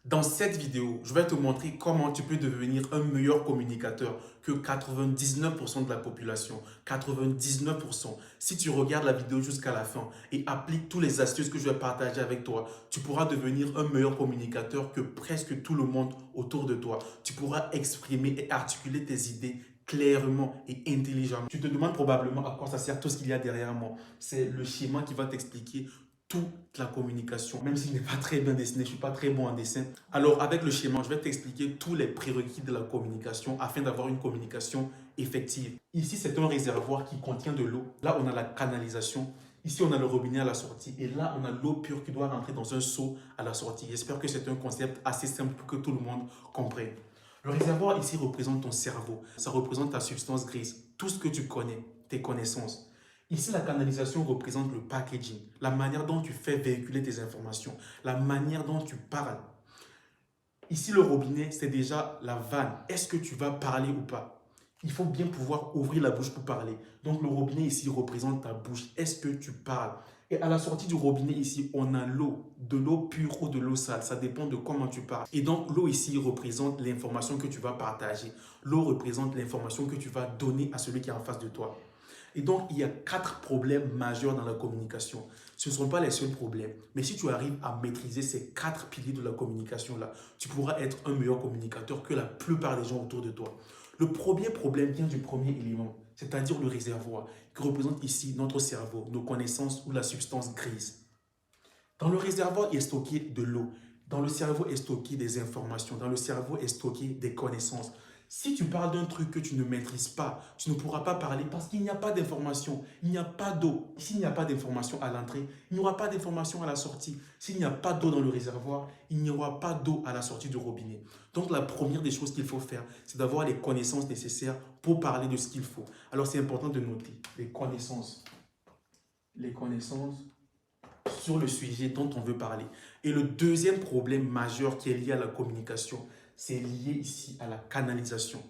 Dans cette vidéo, je vais te montrer comment tu peux devenir un meilleur communicateur que 99% de la population. 99%. Si tu regardes la vidéo jusqu'à la fin et appliques toutes les astuces que je vais partager avec toi, tu pourras devenir un meilleur communicateur que presque tout le monde autour de toi. Tu pourras exprimer et articuler tes idées clairement et intelligemment. Tu te demandes probablement à quoi ça sert tout ce qu'il y a derrière moi. C'est le schéma qui va t'expliquer toute la communication, même s'il n'est pas très bien dessiné, je ne suis pas très bon en dessin. Alors, avec le schéma, je vais t'expliquer tous les prérequis de la communication afin d'avoir une communication effective. Ici, c'est un réservoir qui contient de l'eau. Là, on a la canalisation. Ici, on a le robinet à la sortie. Et là, on a l'eau pure qui doit rentrer dans un seau à la sortie. J'espère que c'est un concept assez simple pour que tout le monde comprenne. Le réservoir ici représente ton cerveau. Ça représente ta substance grise, tout ce que tu connais, tes connaissances. Ici, la canalisation représente le packaging, la manière dont tu fais véhiculer tes informations, la manière dont tu parles. Ici, le robinet, c'est déjà la vanne. Est-ce que tu vas parler ou pas? Il faut bien pouvoir ouvrir la bouche pour parler. Donc, le robinet ici représente ta bouche. Est-ce que tu parles? Et à la sortie du robinet ici, on a l'eau, de l'eau pure ou de l'eau sale. Ça dépend de comment tu parles. Et donc, l'eau ici représente l'information que tu vas partager. L'eau représente l'information que tu vas donner à celui qui est en face de toi. Et donc, il y a 4 problèmes majeurs dans la communication. Ce ne sont pas les seuls problèmes. Mais si tu arrives à maîtriser ces 4 piliers de la communication-là, tu pourras être un meilleur communicateur que la plupart des gens autour de toi. Le premier problème vient du premier élément, c'est-à-dire le réservoir, qui représente ici notre cerveau, nos connaissances ou la substance grise. Dans le réservoir est stocké de l'eau. Dans le cerveau est stocké des informations. Dans le cerveau est stocké des connaissances. Si tu parles d'un truc que tu ne maîtrises pas, tu ne pourras pas parler parce qu'il n'y a pas d'information, il n'y a pas d'eau. S'il n'y a pas d'information à l'entrée, il n'y aura pas d'information à la sortie. S'il n'y a pas d'eau dans le réservoir, il n'y aura pas d'eau à la sortie du robinet. Donc la première des choses qu'il faut faire, c'est d'avoir les connaissances nécessaires pour parler de ce qu'il faut. Alors c'est important de noter les connaissances. Les connaissances sur le sujet dont on veut parler. Et le deuxième problème majeur qui est lié à la communication, c'est lié ici à la canalisation.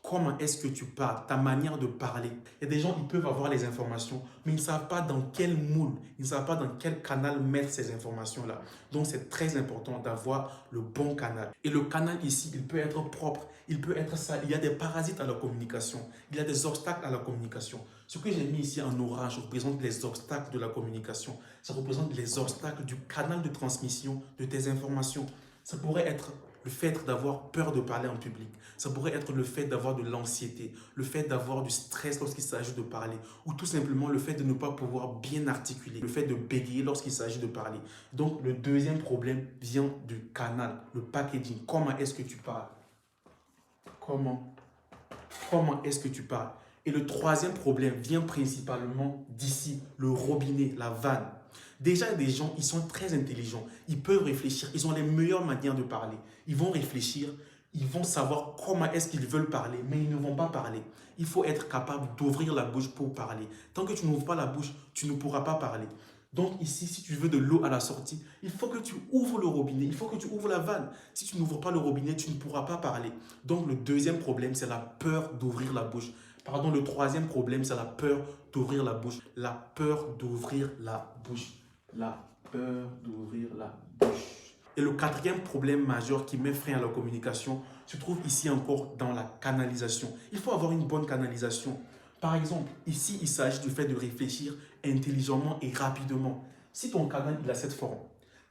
Comment est-ce que tu parles, ta manière de parler. Il y a des gens, ils peuvent avoir les informations, mais ils ne savent pas dans quel moule, ils ne savent pas dans quel canal mettre ces informations-là. Donc, c'est très important d'avoir le bon canal. Et le canal ici, il peut être propre, il peut être sale. Il y a des parasites à la communication, il y a des obstacles à la communication. Ce que j'ai mis ici en orange représente les obstacles de la communication. Ça représente les obstacles du canal de transmission de tes informations. Ça pourrait être le fait d'avoir peur de parler en public. Ça pourrait être le fait d'avoir de l'anxiété, le fait d'avoir du stress lorsqu'il s'agit de parler, ou tout simplement le fait de ne pas pouvoir bien articuler, le fait de bégayer lorsqu'il s'agit de parler. Donc, le deuxième problème vient du canal, le packaging. Comment est-ce que tu parles? Comment? Comment est-ce que tu parles? Et le troisième problème vient principalement d'ici, le robinet, la vanne. Déjà, des gens, ils sont très intelligents, ils peuvent réfléchir, ils ont les meilleures manières de parler. Ils vont réfléchir, ils vont savoir comment est-ce qu'ils veulent parler, mais ils ne vont pas parler. Il faut être capable d'ouvrir la bouche pour parler. Tant que tu n'ouvres pas la bouche, tu ne pourras pas parler. Donc ici, si tu veux de l'eau à la sortie, il faut que tu ouvres le robinet, il faut que tu ouvres la vanne. Si tu n'ouvres pas le robinet, tu ne pourras pas parler. Donc le deuxième problème, c'est la peur d'ouvrir la bouche. Pardon, le troisième problème, c'est la peur d'ouvrir la bouche. La peur d'ouvrir la bouche. La peur d'ouvrir la bouche. Et le quatrième problème majeur qui met frein à la communication se trouve ici encore dans la canalisation. Il faut avoir une bonne canalisation. Par exemple, ici, il s'agit du fait de réfléchir intelligemment et rapidement. Si ton canal il a cette forme,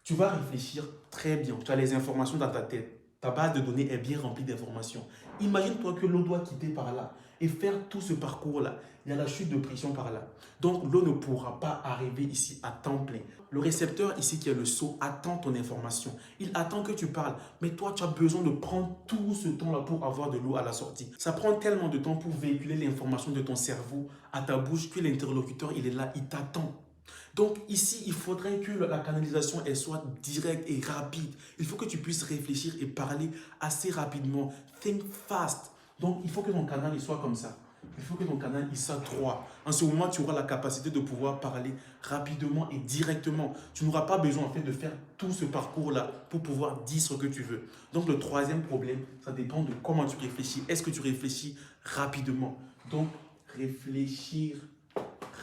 tu vas réfléchir très bien. Tu as les informations dans ta tête. Ta base de données est bien remplie d'informations. Imagine-toi que l'eau doit quitter par là et faire tout ce parcours-là. Il y a la chute de pression par là. Donc, l'eau ne pourra pas arriver ici à temps plein. Le récepteur ici qui est le seau attend ton information. Il attend que tu parles. Mais toi, tu as besoin de prendre tout ce temps-là pour avoir de l'eau à la sortie. Ça prend tellement de temps pour véhiculer l'information de ton cerveau à ta bouche que l'interlocuteur, il est là, il t'attend. Donc ici, il faudrait que la canalisation elle soit directe et rapide. Il faut que tu puisses réfléchir et parler assez rapidement. Think fast. Donc il faut que ton canal il soit comme ça. Il faut que ton canal il soit droit. En ce moment, tu auras la capacité de pouvoir parler rapidement et directement. Tu n'auras pas besoin en fait de faire tout ce parcours-là pour pouvoir dire ce que tu veux. Donc le troisième problème, ça dépend de comment tu réfléchis. Est-ce que tu réfléchis rapidement? Donc réfléchir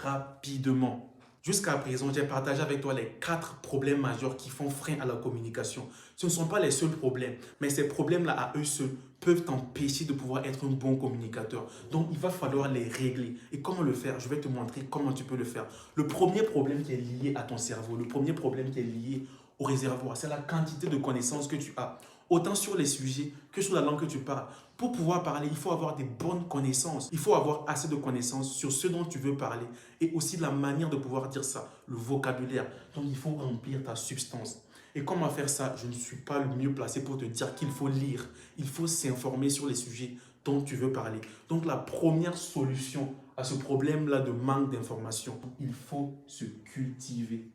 rapidement. Jusqu'à présent, j'ai partagé avec toi les 4 problèmes majeurs qui font frein à la communication. Ce ne sont pas les seuls problèmes, mais ces problèmes-là à eux seuls peuvent t'empêcher de pouvoir être un bon communicateur. Donc, il va falloir les régler. Et comment le faire? Je vais te montrer comment tu peux le faire. Le premier problème qui est lié à ton cerveau, le premier problème qui est lié au réservoir, c'est la quantité de connaissances que tu as, autant sur les sujets que sur la langue que tu parles. Pour pouvoir parler, il faut avoir des bonnes connaissances. Il faut avoir assez de connaissances sur ce dont tu veux parler et aussi la manière de pouvoir dire ça, le vocabulaire. Donc, il faut remplir ta substance. Et comment faire ça? Je ne suis pas le mieux placé pour te dire qu'il faut lire. Il faut s'informer sur les sujets dont tu veux parler. Donc, la première solution à ce problème-là de manque d'information, il faut se cultiver.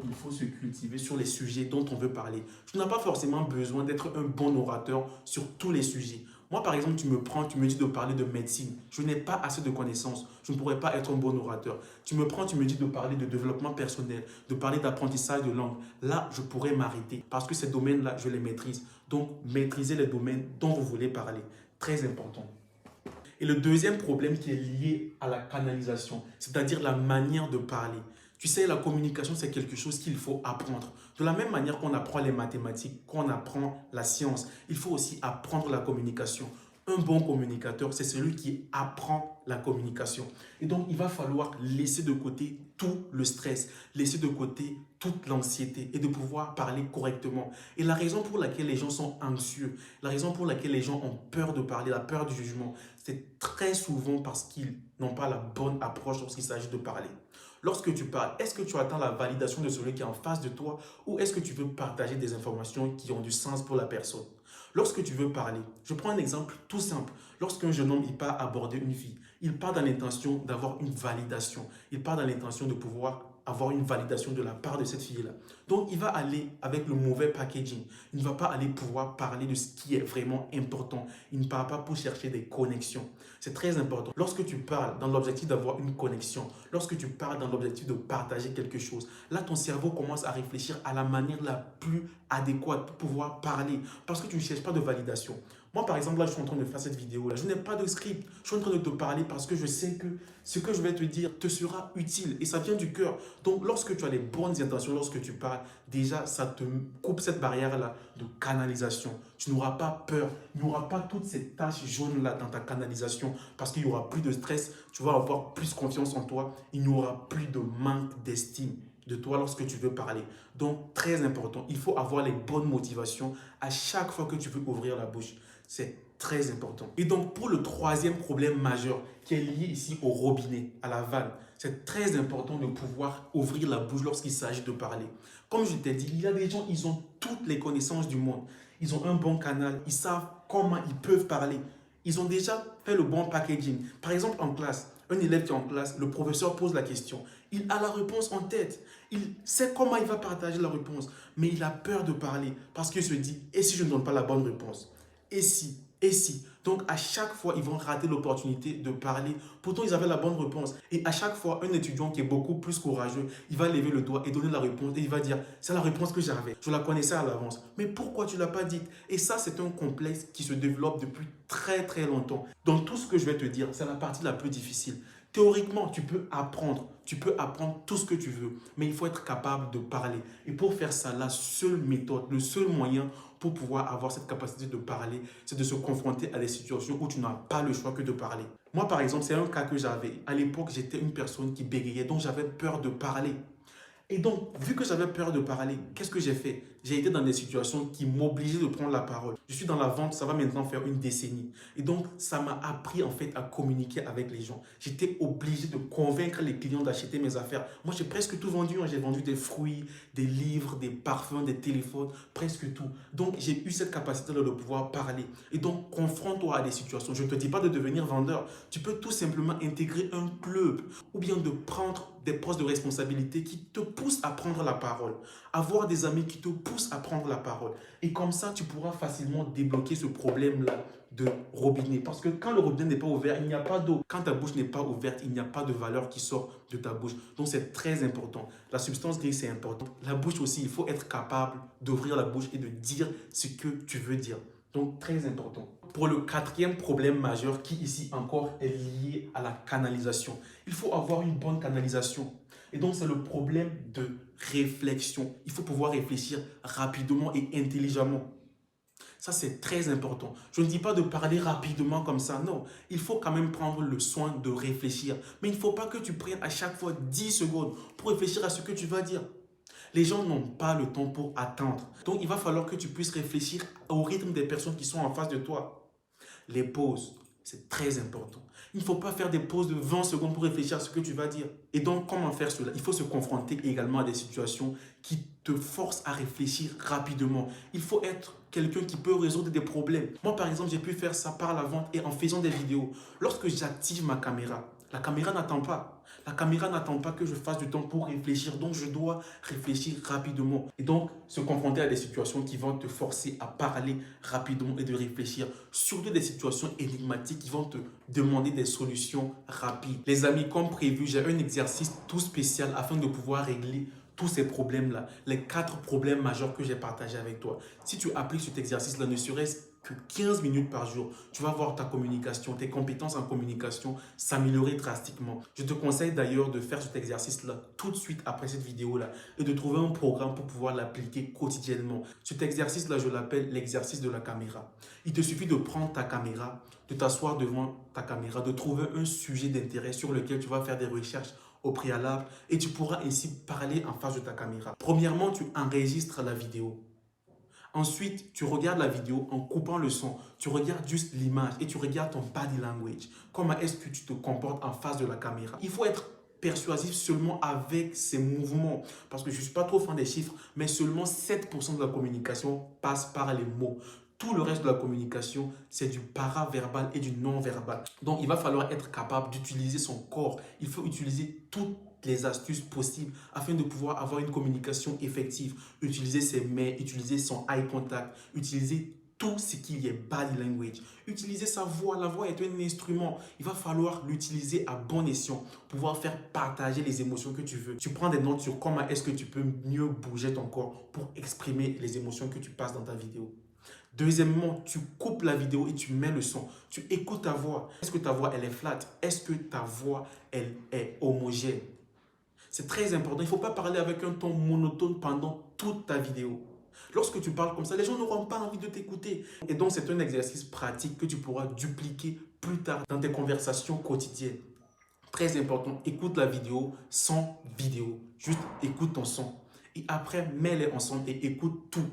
Il faut se cultiver sur les sujets dont on veut parler. Tu n'as pas forcément besoin d'être un bon orateur sur tous les sujets. Moi, par exemple, tu me prends, tu me dis de parler de médecine. Je n'ai pas assez de connaissances. Je ne pourrais pas être un bon orateur. Tu me prends, tu me dis de parler de développement personnel, de parler d'apprentissage de langue. Là, je pourrais m'arrêter parce que ces domaines-là, je les maîtrise. Donc, maîtriser les domaines dont vous voulez parler. Très important. Et le deuxième problème qui est lié à la canalisation, c'est-à-dire la manière de parler. Tu sais, la communication, c'est quelque chose qu'il faut apprendre. De la même manière qu'on apprend les mathématiques, qu'on apprend la science, il faut aussi apprendre la communication. Un bon communicateur, c'est celui qui apprend la communication. Et donc, il va falloir laisser de côté tout le stress, laisser de côté toute l'anxiété et de pouvoir parler correctement. Et la raison pour laquelle les gens sont anxieux, la raison pour laquelle les gens ont peur de parler, la peur du jugement, c'est très souvent parce qu'ils n'ont pas la bonne approche lorsqu'il s'agit de parler. Lorsque tu parles, est-ce que tu attends la validation de celui qui est en face de toi ou est-ce que tu veux partager des informations qui ont du sens pour la personne? Lorsque tu veux parler, je prends un exemple tout simple. Lorsqu'un jeune homme il part aborder une fille, il part dans l'intention d'avoir une validation. Il part dans l'intention de pouvoir avoir une validation de la part de cette fille-là. Donc, il va aller avec le mauvais packaging. Il ne va pas aller pouvoir parler de ce qui est vraiment important. Il ne part pas pour chercher des connexions. C'est très important. Lorsque tu parles dans l'objectif d'avoir une connexion, lorsque tu parles dans l'objectif de partager quelque chose, là, ton cerveau commence à réfléchir à la manière la plus adéquate pour pouvoir parler. Parce que tu ne cherches pas de validation. Moi, par exemple, là, je suis en train de faire cette vidéo-là. Je n'ai pas de script. Je suis en train de te parler parce que je sais que ce que je vais te dire te sera utile et ça vient du cœur. Donc, lorsque tu as les bonnes intentions, lorsque tu parles, déjà, ça te coupe cette barrière-là de canalisation. Tu n'auras pas peur. Il n'y aura pas toutes ces taches jaunes-là dans ta canalisation parce qu'il n'y aura plus de stress. Tu vas avoir plus confiance en toi. Il n'y aura plus de manque d'estime de toi lorsque tu veux parler. Donc, très important, il faut avoir les bonnes motivations à chaque fois que tu veux ouvrir la bouche. C'est très important. Et donc, pour le troisième problème majeur qui est lié ici au robinet, à la vanne, c'est très important de pouvoir ouvrir la bouche lorsqu'il s'agit de parler. Comme je t'ai dit, il y a des gens, ils ont toutes les connaissances du monde. Ils ont un bon canal, ils savent comment ils peuvent parler. Ils ont déjà fait le bon packaging. Par exemple, en classe, un élève qui est en classe, le professeur pose la question. Il a la réponse en tête. Il sait comment il va partager la réponse. Mais il a peur de parler parce qu'il se dit, et si je ne donne pas la bonne réponse? Et si? Et si? Donc, à chaque fois, ils vont rater l'opportunité de parler. Pourtant, ils avaient la bonne réponse. Et à chaque fois, un étudiant qui est beaucoup plus courageux, il va lever le doigt et donner la réponse. Et il va dire, c'est la réponse que j'avais. Je la connaissais à l'avance. Mais pourquoi tu ne l'as pas dite? Et ça, c'est un complexe qui se développe depuis très, très longtemps. Donc, tout ce que je vais te dire, c'est la partie la plus difficile. Théoriquement, tu peux apprendre tout ce que tu veux, mais il faut être capable de parler. Et pour faire ça, la seule méthode, le seul moyen pour pouvoir avoir cette capacité de parler, c'est de se confronter à des situations où tu n'as pas le choix que de parler. Moi, par exemple, c'est un cas que j'avais. À l'époque, j'étais une personne qui bégayait, donc j'avais peur de parler. Et donc, vu que j'avais peur de parler, qu'est-ce que j'ai fait? J'ai été dans des situations qui m'obligeaient de prendre la parole. Je suis dans la vente, ça va maintenant faire une décennie. Et donc, ça m'a appris en fait à communiquer avec les gens. J'étais obligé de convaincre les clients d'acheter mes affaires. Moi, j'ai presque tout vendu. J'ai vendu des fruits, des livres, des parfums, des téléphones, presque tout. Donc, j'ai eu cette capacité-là de pouvoir parler. Et donc, confronte-toi à des situations. Je ne te dis pas de devenir vendeur. Tu peux tout simplement intégrer un club ou bien de prendre des postes de responsabilité qui te poussent à prendre la parole. Avoir des amis qui te poussent à prendre la parole. Et comme ça, tu pourras facilement débloquer ce problème-là de robinet. Parce que quand le robinet n'est pas ouvert, il n'y a pas d'eau. Quand ta bouche n'est pas ouverte, il n'y a pas de valeur qui sort de ta bouche. Donc, c'est très important. La substance grise, c'est important. La bouche aussi, il faut être capable d'ouvrir la bouche et de dire ce que tu veux dire. Donc, très important. Pour le quatrième problème majeur qui ici encore est lié à la canalisation. Il faut avoir une bonne canalisation. Et donc, c'est le problème de réflexion. Il faut pouvoir réfléchir rapidement et intelligemment. Ça, c'est très important. Je ne dis pas de parler rapidement comme ça, non. Il faut quand même prendre le soin de réfléchir. Mais il ne faut pas que tu prennes à chaque fois 10 secondes pour réfléchir à ce que tu vas dire. Les gens n'ont pas le temps pour attendre. Donc, il va falloir que tu puisses réfléchir au rythme des personnes qui sont en face de toi. Les pauses, c'est très important. Il ne faut pas faire des pauses de 20 secondes pour réfléchir à ce que tu vas dire. Et donc, comment faire cela? Il faut se confronter également à des situations qui te forcent à réfléchir rapidement. Il faut être quelqu'un qui peut résoudre des problèmes. Moi, par exemple, j'ai pu faire ça par la vente et en faisant des vidéos. Lorsque j'active ma caméra, la caméra n'attend pas. La caméra n'attend pas que je fasse du temps pour réfléchir. Donc, je dois réfléchir rapidement. Et donc, se confronter à des situations qui vont te forcer à parler rapidement et de réfléchir. Surtout des situations énigmatiques qui vont te demander des solutions rapides. Les amis, comme prévu, j'ai un exercice tout spécial afin de pouvoir régler tous ces problèmes-là. Les 4 problèmes majeurs que j'ai partagés avec toi. Si tu appliques cet exercice-là, ne serait-ce que 15 minutes par jour, tu vas voir ta communication, tes compétences en communication s'améliorer drastiquement. Je te conseille d'ailleurs de faire cet exercice-là tout de suite après cette vidéo-là et de trouver un programme pour pouvoir l'appliquer quotidiennement. Cet exercice-là, je l'appelle l'exercice de la caméra. Il te suffit de prendre ta caméra, de t'asseoir devant ta caméra, de trouver un sujet d'intérêt sur lequel tu vas faire des recherches au préalable et tu pourras ainsi parler en face de ta caméra. Premièrement, tu enregistres la vidéo. Ensuite, tu regardes la vidéo en coupant le son. Tu regardes juste l'image et tu regardes ton body language. Comment est-ce que tu te comportes en face de la caméra? Il faut être persuasif seulement avec ses mouvements. Parce que je ne suis pas trop fan des chiffres, mais seulement 7% de la communication passe par les mots. Tout le reste de la communication, c'est du paraverbal et du non-verbal. Donc, il va falloir être capable d'utiliser son corps. Il faut utiliser toutes les astuces possibles afin de pouvoir avoir une communication effective. Utiliser ses mains, utiliser son eye contact, utiliser tout ce qui est body language. Utiliser sa voix. La voix est un instrument. Il va falloir l'utiliser à bon escient. Pouvoir faire partager les émotions que tu veux. Tu prends des notes sur comment est-ce que tu peux mieux bouger ton corps pour exprimer les émotions que tu passes dans ta vidéo. Deuxièmement, tu coupes la vidéo et tu mets le son. Tu écoutes ta voix. Est-ce que ta voix, elle est flat? Est-ce que ta voix, elle est homogène? C'est très important. Il ne faut pas parler avec un ton monotone pendant toute ta vidéo. Lorsque tu parles comme ça, les gens n'auront pas envie de t'écouter. Et donc, c'est un exercice pratique que tu pourras dupliquer plus tard dans tes conversations quotidiennes. Très important, écoute la vidéo sans vidéo. Juste écoute ton son. Et après, mets-les ensemble et écoute tout.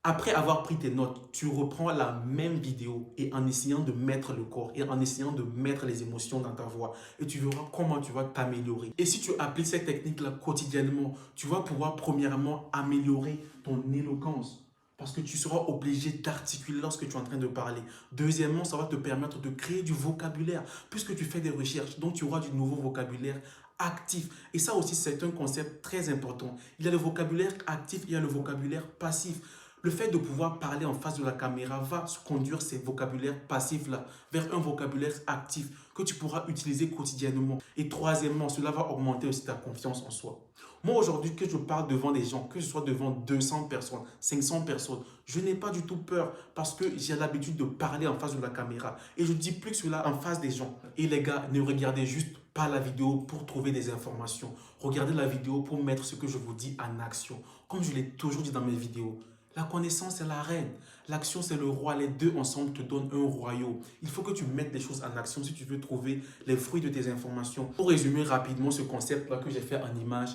Après avoir pris tes notes, tu reprends la même vidéo et en essayant de mettre le corps et en essayant de mettre les émotions dans ta voix et tu verras comment tu vas t'améliorer. Et si tu appliques cette technique-là quotidiennement, tu vas pouvoir premièrement améliorer ton éloquence parce que tu seras obligé d'articuler lorsque tu es en train de parler. Deuxièmement, ça va te permettre de créer du vocabulaire puisque tu fais des recherches, donc tu auras du nouveau vocabulaire actif. Et ça aussi, c'est un concept très important. Il y a le vocabulaire actif, il y a le vocabulaire passif. Le fait de pouvoir parler en face de la caméra va conduire ces vocabulaires passifs-là vers un vocabulaire actif que tu pourras utiliser quotidiennement. Et troisièmement, cela va augmenter aussi ta confiance en soi. Moi, aujourd'hui, que je parle devant des gens, que ce soit devant 200 personnes, 500 personnes, je n'ai pas du tout peur parce que j'ai l'habitude de parler en face de la caméra. Et je dis plus que cela en face des gens. Et les gars, ne regardez juste pas la vidéo pour trouver des informations. Regardez la vidéo pour mettre ce que je vous dis en action. Comme je l'ai toujours dit dans mes vidéos. La connaissance, c'est la reine. L'action, c'est le roi. Les deux ensemble te donnent un royaume. Il faut que tu mettes des choses en action si tu veux trouver les fruits de tes informations. Pour résumer rapidement ce concept-là que j'ai fait en image,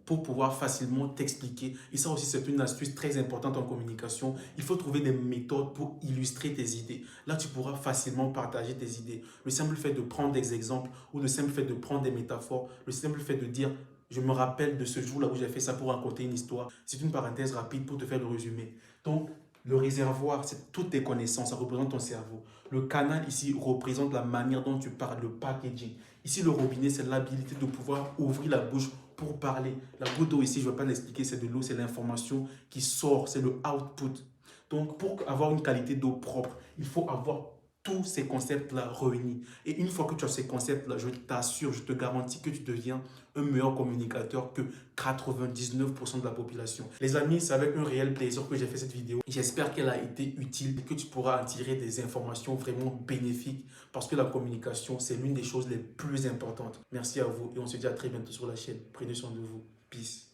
pour pouvoir facilement t'expliquer. Et ça aussi, c'est une astuce très importante en communication. Il faut trouver des méthodes pour illustrer tes idées. Là, tu pourras facilement partager tes idées. Le simple fait de prendre des exemples ou le simple fait de prendre des métaphores, le simple fait de dire je me rappelle de ce jour-là où j'ai fait ça pour raconter une histoire. C'est une parenthèse rapide pour te faire le résumé. Donc, le réservoir, c'est toutes tes connaissances, ça représente ton cerveau. Le canal ici représente la manière dont tu parles, le packaging. Ici, le robinet, c'est l'habilité de pouvoir ouvrir la bouche pour parler. La goutte d'eau ici, je ne vais pas l'expliquer, c'est de l'eau, c'est l'information qui sort, c'est le output. Donc, pour avoir une qualité d'eau propre, il faut avoir tous ces concepts-là réunis. Et une fois que tu as ces concepts-là, je t'assure, je te garantis que tu deviens un meilleur communicateur que 99% de la population. Les amis, c'est avec un réel plaisir que j'ai fait cette vidéo. J'espère qu'elle a été utile et que tu pourras en tirer des informations vraiment bénéfiques parce que la communication, c'est l'une des choses les plus importantes. Merci à vous et on se dit à très bientôt sur la chaîne. Prenez soin de vous. Peace.